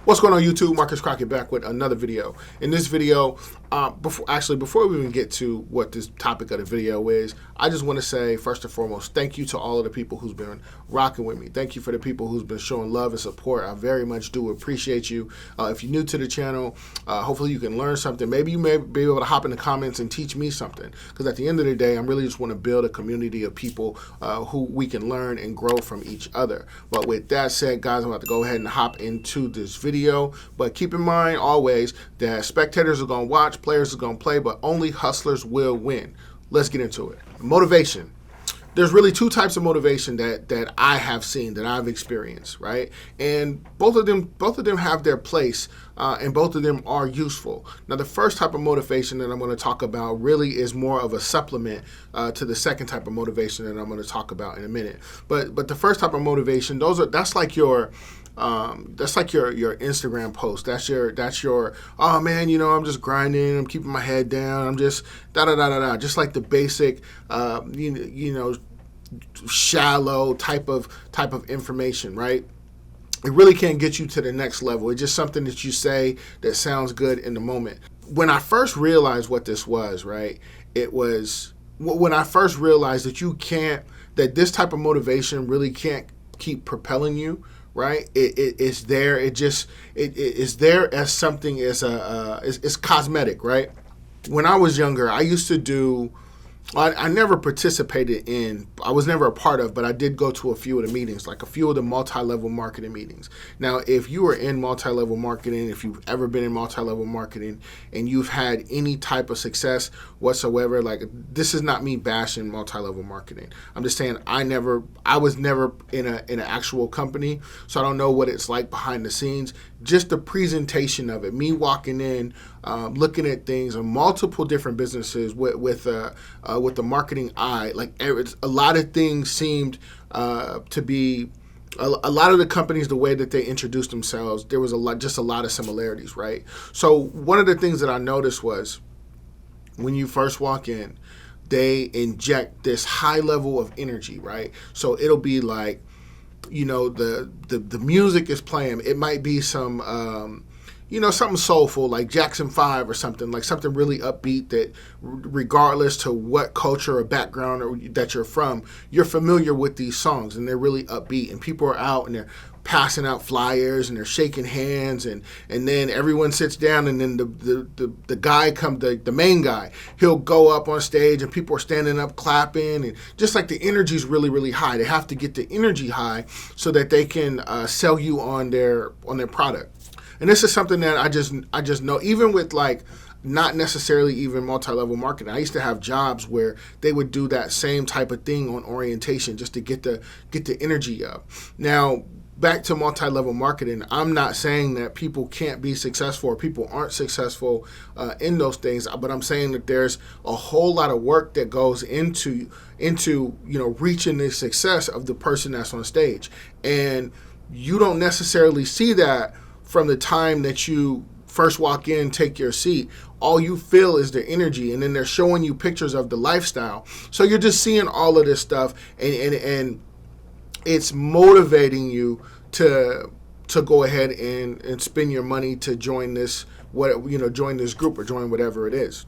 What's going on YouTube? Marcus Crockett back with another video. In this video, before we even get to what this topic of the video is, I just want to say first and foremost, thank you to all of the people who's been rocking with me. Thank you for the people who's been showing love and support. I very much do appreciate you. If you're new to the channel, hopefully you can learn something. Maybe you may be able to hop in the comments and teach me something. Because at the end of the day, I really just want to build a community of people who we can learn and grow from each other. But with that said, guys, I'm about to go ahead and hop into this video. But keep in mind always that spectators are going to watch, players are going to play, but only hustlers will win. Let's get into it. Motivation. There's really two types of motivation that I have seen, that I've experienced, right? And both of them have their place, and both of them are useful. Now, the first type of motivation that I'm going to talk about really is more of a supplement to the second type of motivation that I'm going to talk about in a minute. But the first type of motivation, that's like your Instagram post. That's your oh man, you know, I'm just grinding, I'm keeping my head down, I'm just just like the basic you know, shallow type of information, right? It really can't get you to the next level. It's just something that you say that sounds good in the moment. When I first realized what this was, right, it was when I first realized that this type of motivation really can't keep propelling you, right? It's there. It's there as something it's cosmetic, right? When I was younger, I used to do. I never participated in, I was never a part of, but I did go to a few of the meetings, like a few of the multi-level marketing meetings. Now, if you are in multi-level marketing, if you've ever been in multi-level marketing and you've had any type of success whatsoever, like, this is not me bashing multi-level marketing. I'm just saying I was never in an actual company, so I don't know what it's like behind the scenes. Just the presentation of it, me walking in, looking at things on multiple different businesses with the marketing eye, like a lot of things seemed to be a lot of the companies, the way that they introduced themselves, there was a lot of similarities, right? So one of the things that I noticed was when you first walk in, they inject this high level of energy, right? So it'll be like, you know, the music is playing. It might be some you know, something soulful like Jackson 5 or something, like something really upbeat that regardless to what culture or background that you're from, you're familiar with these songs and they're really upbeat and people are out and they're passing out flyers and they're shaking hands and then everyone sits down and then the guy the main guy, he'll go up on stage and people are standing up clapping and just like the energy is really, really high. They have to get the energy high so that they can sell you on their product. And this is something that I just know, even with like not necessarily even multi-level marketing. I used to have jobs where they would do that same type of thing on orientation just to get the energy up. Now, back to multi-level marketing, I'm not saying that people can't be successful or people aren't successful in those things, but I'm saying that there's a whole lot of work that goes into you know, reaching the success of the person that's on stage. And you don't necessarily see that from the time that you first walk in, take your seat. All you feel is the energy, and then they're showing you pictures of the lifestyle. So you're just seeing all of this stuff, and it's motivating you to go ahead and spend your money to join this, join this group or join whatever it is.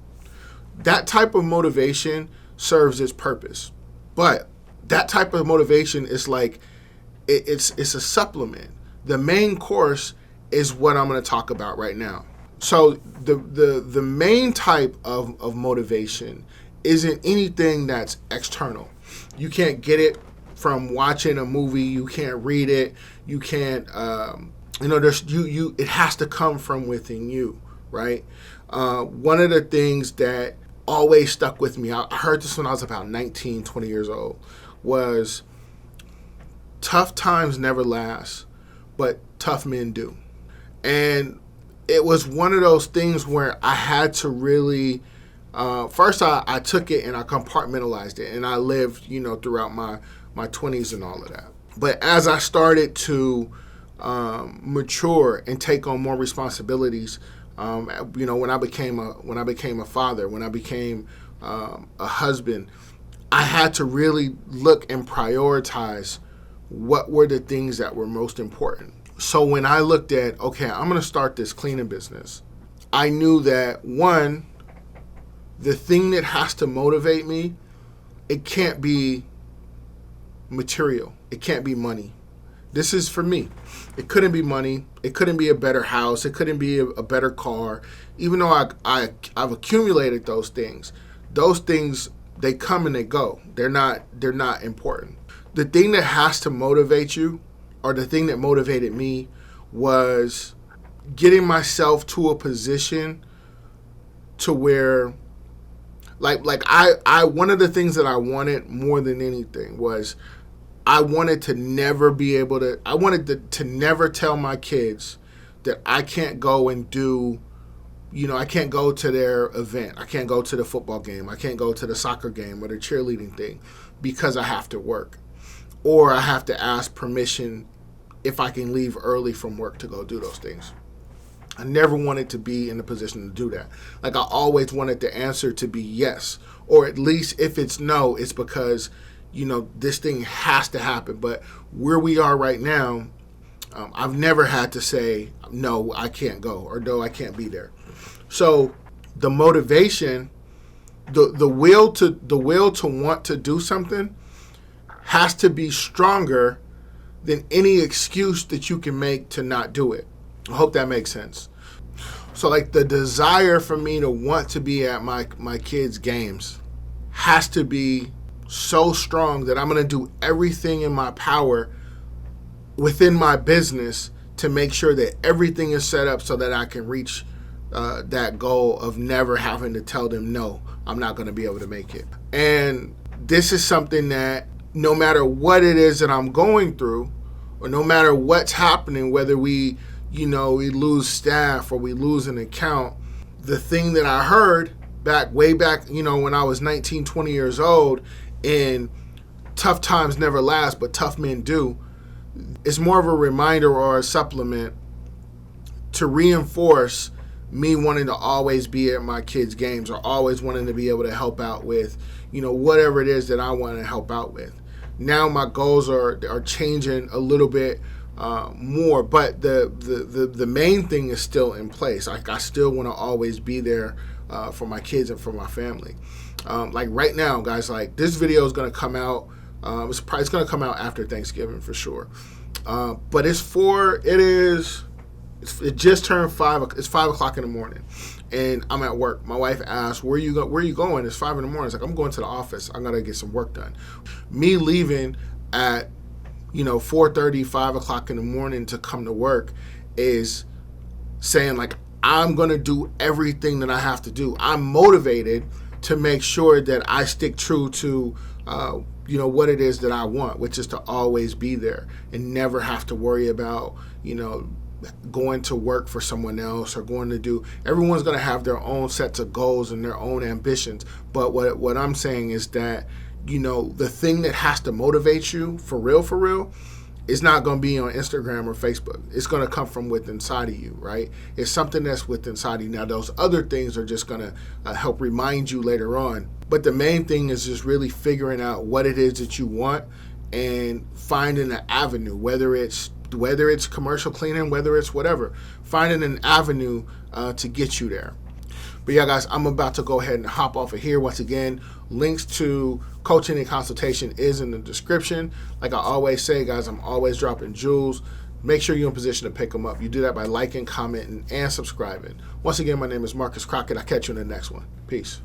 That type of motivation serves its purpose, but that type of motivation is like it's a supplement. The main course is what I'm going to talk about right now. So the main type of motivation isn't anything that's external. You can't get it from watching a movie. You can't read it. You can't, it has to come from within you, right? One of the things that always stuck with me, I heard this when I was about 19, 20 years old, was tough times never last, but tough men do. And it was one of those things where I had to really, first I took it and I compartmentalized it and I lived, you know, throughout my 20s and all of that. But as I started to mature and take on more responsibilities, you know, when I became a father, when I became a husband, I had to really look and prioritize what were the things that were most important. So when I looked at, okay, I'm going to start this cleaning business, I knew that, one, the thing that has to motivate me, it can't be material. It can't be money. This is for me. It couldn't be money. It couldn't be a better house. It couldn't be a better car. Even though I've accumulated those things, they come and they go. They're not important. The thing that has to motivate you, or the thing that motivated me, was getting myself to a position to where, like I one of the things that I wanted more than anything was, I wanted to never be able to, I wanted to never tell my kids that I can't go and do, I can't go to their event. I can't go to the football game. I can't go to the soccer game or the cheerleading thing because I have to work. Or I have to ask permission if I can leave early from work to go do those things. I never wanted to be in a position to do that. Like, I always wanted the answer to be yes. Or at least if it's no, it's because, this thing has to happen. But where we are right now, I've never had to say, no, I can't go, or no, I can't be there. So the motivation, the will to want to do something has to be stronger than any excuse that you can make to not do it. I hope that makes sense. So like, the desire for me to want to be at my kids' games has to be so strong that I'm going to do everything in my power within my business to make sure that everything is set up so that I can reach that goal of never having to tell them, no, I'm not going to be able to make it. And this is something that no matter what it is that I'm going through, or no matter what's happening, whether we lose staff or we lose an account, the thing that I heard way back, when I was 19, 20 years old, and tough times never last, but tough men do, is more of a reminder or a supplement to reinforce me wanting to always be at my kids' games, or always wanting to be able to help out with, whatever it is that I want to help out with. Now my goals are changing a little bit more, but the main thing is still in place. Like, I still want to always be there for my kids and for my family. Like right now, guys, like, this video is going to come out. It's going to come out after Thanksgiving for sure. But it just turned 5. It's 5 o'clock in the morning, and I'm at work. My wife asked, "Where are you going?" It's 5 in the morning. It's like, I'm going to the office. I'm gonna get some work done. Me leaving at 4:30, 5 o'clock in the morning to come to work is saying, like, I'm gonna do everything that I have to do. I'm motivated to make sure that I stick true to what it is that I want, which is to always be there and never have to worry about going to work for someone else, or everyone's going to have their own sets of goals and their own ambitions. But what I'm saying is that, the thing that has to motivate you for real, is not going to be on Instagram or Facebook. It's going to come from within inside of you, right? It's something that's within inside of you. Now, those other things are just going to help remind you later on. But the main thing is just really figuring out what it is that you want and finding an avenue, whether it's commercial cleaning, whether it's whatever, finding an avenue to get you there. But yeah, guys, I'm about to go ahead and hop off of here. Once again, links to coaching and consultation is in the description. Like I always say, guys, I'm always dropping jewels. Make sure you're in position to pick them up. You do that by liking, commenting, and subscribing. Once again, my name is Marcus Crockett. I'll catch you in the next one. Peace.